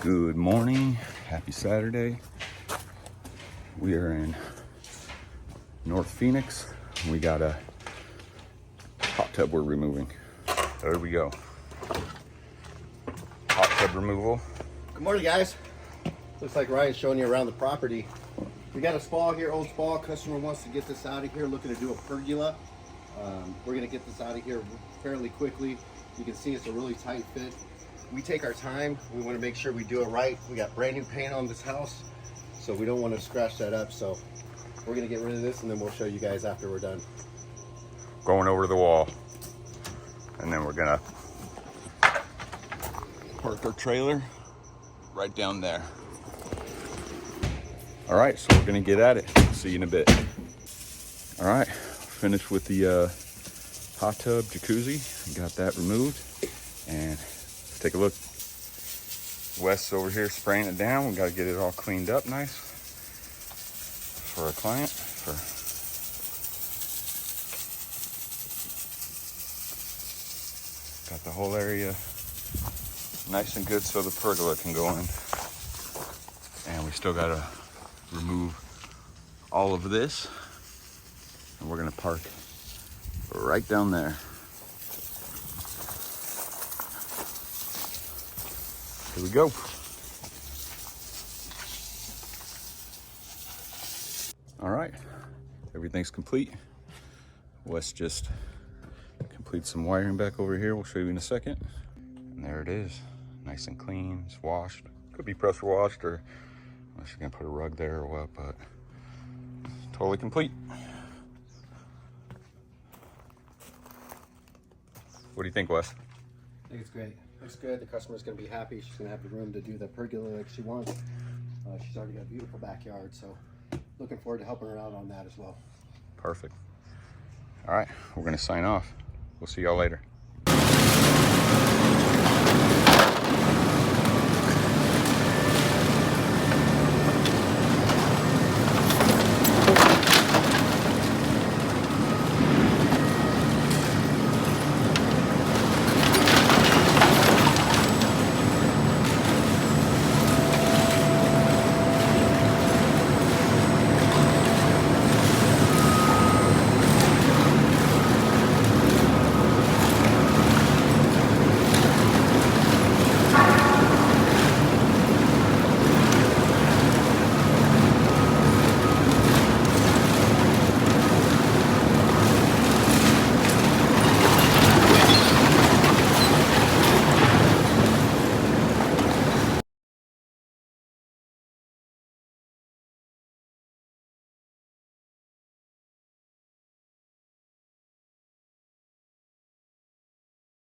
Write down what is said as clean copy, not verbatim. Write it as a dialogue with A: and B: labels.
A: Good morning, happy Saturday. We are in North Phoenix. We got a hot tub we're removing. There we go. Hot tub removal.
B: Good morning, guys. Looks like Ryan's showing you around the property. We got a spa here, old spa. Customer wants to get this out of here, looking to do a pergola. We're gonna get this out of here fairly quickly. You can see it's a really tight fit. We take our time. We want to make sure we do it right. We got brand new paint on this house, so we don't want to scratch that up. So we're gonna get rid of this, and then we'll show you guys after we're done.
A: Going over the wall. And then we're gonna park our trailer right down there. All right, so we're gonna get at it. See you in a bit. All right, finished with the hot tub jacuzzi. Got that removed, and let's take a look. Wes over here spraying it down. We gotta get it all cleaned up nice for our client. Got the whole area nice and good so the pergola can go in. And we still gotta remove all of this, and we're gonna park right down there. Here we go. All right, everything's complete. Wes just complete some wiring back over here. We'll show you in a second. And there it is, nice and clean. It's washed. Could be pressure washed, or unless you're gonna put a rug there or what, but totally complete. What do you think, Wes?
B: I think it's great. Looks good. The customer's gonna be happy. She's gonna have the room to do the pergola like she wants. She's already got a beautiful backyard, so looking forward to helping her out on that as well.
A: Perfect. All right, we're gonna sign off. We'll see y'all later.